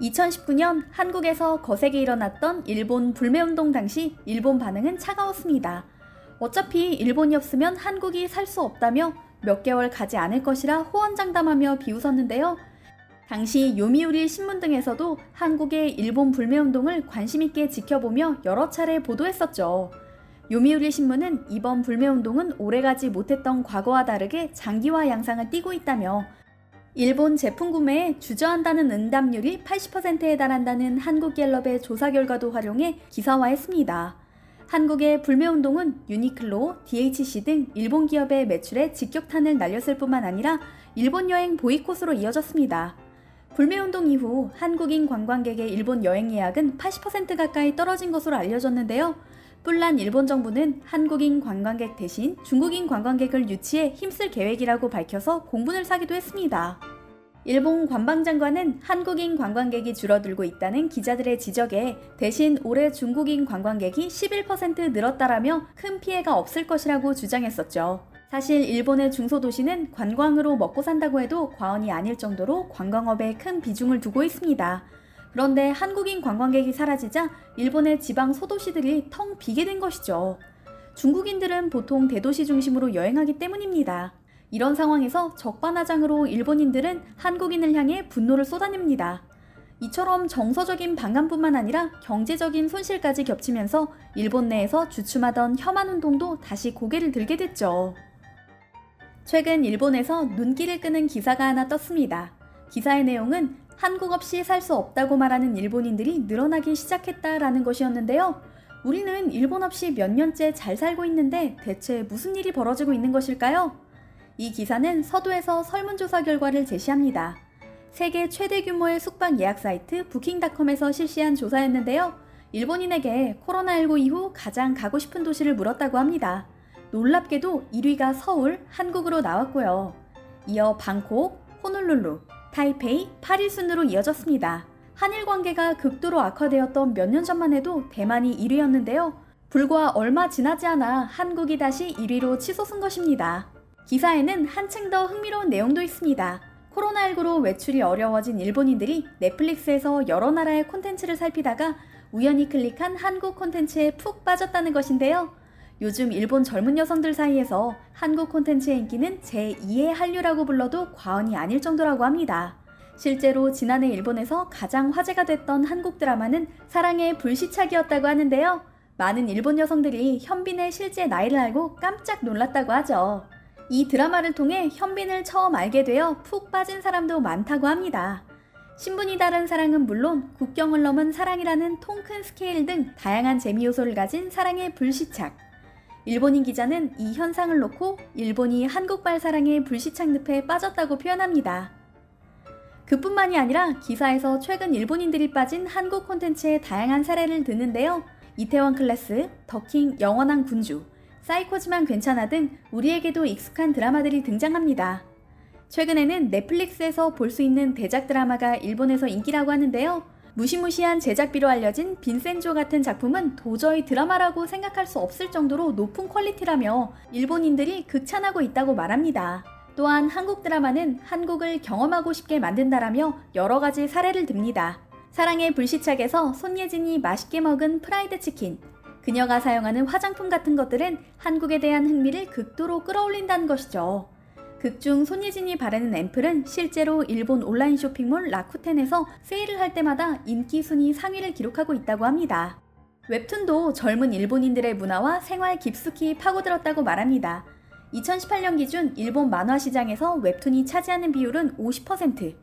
2019년 한국에서 거세게 일어났던 일본 불매운동 당시 일본 반응은 차가웠습니다. 어차피 일본이 없으면 한국이 살 수 없다며 몇 개월 가지 않을 것이라 호언장담하며 비웃었는데요. 당시 요미우리 신문 등에서도 한국의 일본 불매운동을 관심있게 지켜보며 여러 차례 보도했었죠. 요미우리 신문은 이번 불매운동은 오래가지 못했던 과거와 다르게 장기화 양상을 띠고 있다며 일본 제품 구매에 주저한다는 응답률이 80%에 달한다는 한국갤럽의 조사 결과도 활용해 기사화했습니다. 한국의 불매운동은 유니클로, DHC 등 일본 기업의 매출에 직격탄을 날렸을 뿐만 아니라 일본 여행 보이콧으로 이어졌습니다. 불매운동 이후 한국인 관광객의 일본 여행 예약은 80% 가까이 떨어진 것으로 알려졌는데요. 뿔난 일본 정부는 한국인 관광객 대신 중국인 관광객을 유치해 힘쓸 계획이라고 밝혀서 공분을 사기도 했습니다. 일본 관방장관은 한국인 관광객이 줄어들고 있다는 기자들의 지적에 대신 올해 중국인 관광객이 11% 늘었다라며 큰 피해가 없을 것이라고 주장했었죠. 사실 일본의 중소도시는 관광으로 먹고 산다고 해도 과언이 아닐 정도로 관광업에 큰 비중을 두고 있습니다. 그런데 한국인 관광객이 사라지자 일본의 지방 소도시들이 텅 비게 된 것이죠. 중국인들은 보통 대도시 중심으로 여행하기 때문입니다. 이런 상황에서 적반하장으로 일본인들은 한국인을 향해 분노를 쏟아냅니다. 이처럼 정서적인 반감뿐만 아니라 경제적인 손실까지 겹치면서 일본 내에서 주춤하던 혐한 운동도 다시 고개를 들게 됐죠. 최근 일본에서 눈길을 끄는 기사가 하나 떴습니다. 기사의 내용은 한국 없이 살 수 없다고 말하는 일본인들이 늘어나기 시작했다라는 것이었는데요. 우리는 일본 없이 몇 년째 잘 살고 있는데 대체 무슨 일이 벌어지고 있는 것일까요? 이 기사는 서두에서 설문조사 결과를 제시합니다. 세계 최대 규모의 숙박 예약 사이트 부킹닷컴에서 실시한 조사였는데요. 일본인에게 코로나19 이후 가장 가고 싶은 도시를 물었다고 합니다. 놀랍게도 1위가 서울, 한국으로 나왔고요. 이어 방콕, 호놀룰루, 타이페이, 파리 순으로 이어졌습니다. 한일 관계가 극도로 악화되었던 몇 년 전만 해도 대만이 1위였는데요. 불과 얼마 지나지 않아 한국이 다시 1위로 치솟은 것입니다. 기사에는 한층 더 흥미로운 내용도 있습니다. 코로나19로 외출이 어려워진 일본인들이 넷플릭스에서 여러 나라의 콘텐츠를 살피다가 우연히 클릭한 한국 콘텐츠에 푹 빠졌다는 것인데요. 요즘 일본 젊은 여성들 사이에서 한국 콘텐츠의 인기는 제2의 한류라고 불러도 과언이 아닐 정도라고 합니다. 실제로 지난해 일본에서 가장 화제가 됐던 한국 드라마는 사랑의 불시착이었다고 하는데요. 많은 일본 여성들이 현빈의 실제 나이를 알고 깜짝 놀랐다고 하죠. 이 드라마를 통해 현빈을 처음 알게 되어 푹 빠진 사람도 많다고 합니다. 신분이 다른 사랑은 물론 국경을 넘은 사랑이라는 통 큰 스케일 등 다양한 재미 요소를 가진 사랑의 불시착. 일본인 기자는 이 현상을 놓고 일본이 한국발 사랑의 불시착 늪에 빠졌다고 표현합니다. 그뿐만이 아니라 기사에서 최근 일본인들이 빠진 한국 콘텐츠의 다양한 사례를 드는데요. 이태원 클래스, 더킹 영원한 군주, 사이코지만 괜찮아 등 우리에게도 익숙한 드라마들이 등장합니다. 최근에는 넷플릭스에서 볼 수 있는 대작 드라마가 일본에서 인기라고 하는데요. 무시무시한 제작비로 알려진 빈센조 같은 작품은 도저히 드라마라고 생각할 수 없을 정도로 높은 퀄리티라며 일본인들이 극찬하고 있다고 말합니다. 또한 한국 드라마는 한국을 경험하고 싶게 만든다라며 여러 가지 사례를 듭니다. 사랑의 불시착에서 손예진이 맛있게 먹은 프라이드 치킨, 그녀가 사용하는 화장품 같은 것들은 한국에 대한 흥미를 극도로 끌어올린다는 것이죠. 극중 손예진이 바르는 앰플은 실제로 일본 온라인 쇼핑몰 라쿠텐에서 세일을 할 때마다 인기 순위 상위를 기록하고 있다고 합니다. 웹툰도 젊은 일본인들의 문화와 생활 깊숙이 파고들었다고 말합니다. 2018년 기준 일본 만화 시장에서 웹툰이 차지하는 비율은 50%.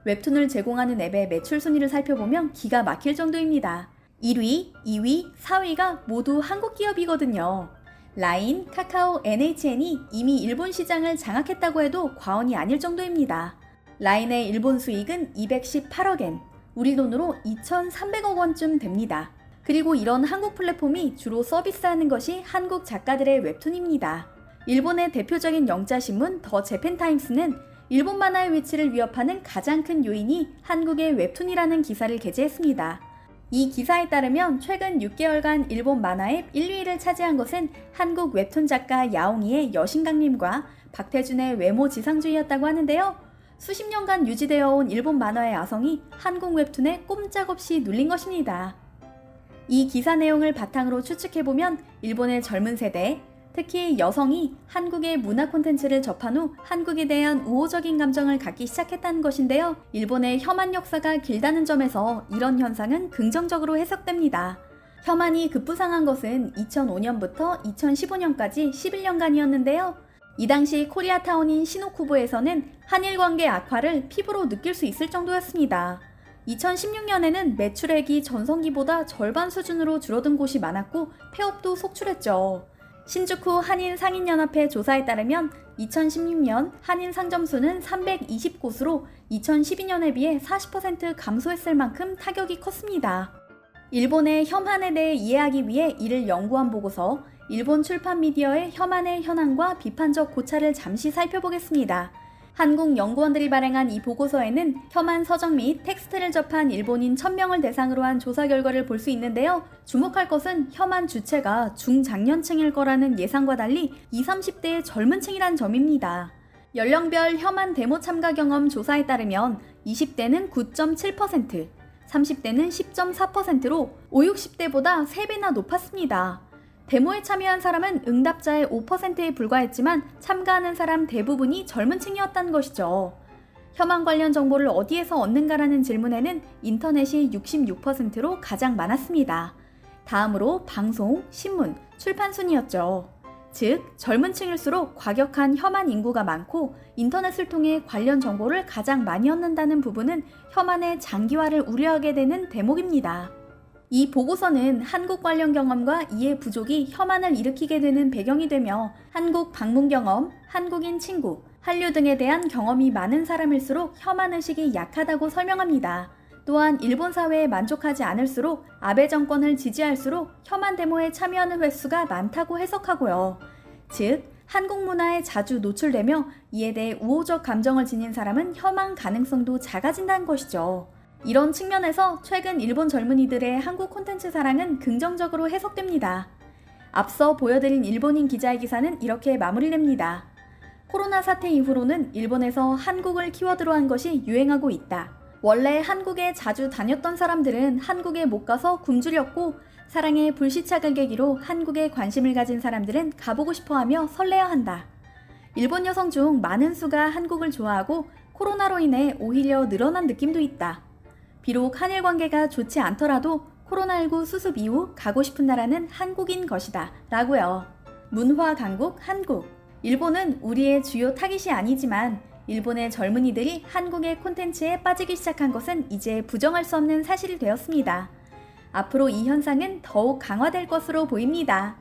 웹툰을 제공하는 앱의 매출 순위를 살펴보면 기가 막힐 정도입니다. 1위, 2위, 4위가 모두 한국 기업이거든요. 라인, 카카오, NHN이 이미 일본 시장을 장악했다고 해도 과언이 아닐 정도입니다. 라인의 일본 수익은 218억엔, 우리 돈으로 2,300억 원쯤 됩니다. 그리고 이런 한국 플랫폼이 주로 서비스하는 것이 한국 작가들의 웹툰입니다. 일본의 대표적인 영자신문 더 재팬타임스는 일본 만화의 위치를 위협하는 가장 큰 요인이 한국의 웹툰이라는 기사를 게재했습니다. 이 기사에 따르면 최근 6개월간 일본 만화앱 1, 2위를 차지한 것은 한국 웹툰 작가 야옹이의 여신강림과 박태준의 외모 지상주의였다고 하는데요. 수십 년간 유지되어 온 일본 만화의 아성이 한국 웹툰에 꼼짝없이 눌린 것입니다. 이 기사 내용을 바탕으로 추측해보면 일본의 젊은 세대, 특히 여성이 한국의 문화 콘텐츠를 접한 후 한국에 대한 우호적인 감정을 갖기 시작했다는 것인데요. 일본의 혐한 역사가 길다는 점에서 이런 현상은 긍정적으로 해석됩니다. 혐한이 급부상한 것은 2005년부터 2015년까지 11년간이었는데요. 이 당시 코리아타운인 시노쿠보에서는 한일 관계 악화를 피부로 느낄 수 있을 정도였습니다. 2016년에는 매출액이 전성기보다 절반 수준으로 줄어든 곳이 많았고 폐업도 속출했죠. 신주쿠 한인 상인연합회 조사에 따르면 2016년 한인 상점수는 320곳으로 2012년에 비해 40% 감소했을 만큼 타격이 컸습니다. 일본의 혐한에 대해 이해하기 위해 이를 연구한 보고서, 일본 출판 미디어의 혐한의 현황과 비판적 고찰을 잠시 살펴보겠습니다. 한국 연구원들이 발행한 이 보고서에는 혐한 서적 및 텍스트를 접한 일본인 1000명을 대상으로 한 조사 결과를 볼 수 있는데요. 주목할 것은 혐한 주체가 중장년층일 거라는 예상과 달리 20, 30대의 젊은 층이란 점입니다. 연령별 혐한 데모 참가 경험 조사에 따르면 20대는 9.7%, 30대는 10.4%로 5, 60대보다 3배나 높았습니다. 데모에 참여한 사람은 응답자의 5%에 불과했지만 참가하는 사람 대부분이 젊은 층이었다는 것이죠. 혐한 관련 정보를 어디에서 얻는가라는 질문에는 인터넷이 66%로 가장 많았습니다. 다음으로 방송, 신문, 출판 순이었죠. 즉, 젊은 층일수록 과격한 혐한 인구가 많고 인터넷을 통해 관련 정보를 가장 많이 얻는다는 부분은 혐한의 장기화를 우려하게 되는 대목입니다. 이 보고서는 한국 관련 경험과 이해 부족이 혐한을 일으키게 되는 배경이 되며 한국 방문 경험, 한국인 친구, 한류 등에 대한 경험이 많은 사람일수록 혐한 의식이 약하다고 설명합니다. 또한 일본 사회에 만족하지 않을수록 아베 정권을 지지할수록 혐한 데모에 참여하는 횟수가 많다고 해석하고요. 즉, 한국 문화에 자주 노출되며 이에 대해 우호적 감정을 지닌 사람은 혐한 가능성도 작아진다는 것이죠. 이런 측면에서 최근 일본 젊은이들의 한국 콘텐츠 사랑은 긍정적으로 해석됩니다. 앞서 보여드린 일본인 기자의 기사는 이렇게 마무리됩니다. 코로나 사태 이후로는 일본에서 한국을 키워드로 한 것이 유행하고 있다. 원래 한국에 자주 다녔던 사람들은 한국에 못 가서 굶주렸고, 사랑의 불시착을 계기로 한국에 관심을 가진 사람들은 가보고 싶어하며 설레어한다. 일본 여성 중 많은 수가 한국을 좋아하고 코로나로 인해 오히려 늘어난 느낌도 있다. 비록 한일 관계가 좋지 않더라도 코로나19 수습 이후 가고 싶은 나라는 한국인 것이다 라고요. 문화 강국 한국. 일본은 우리의 주요 타깃이 아니지만 일본의 젊은이들이 한국의 콘텐츠에 빠지기 시작한 것은 이제 부정할 수 없는 사실이 되었습니다. 앞으로 이 현상은 더욱 강화될 것으로 보입니다.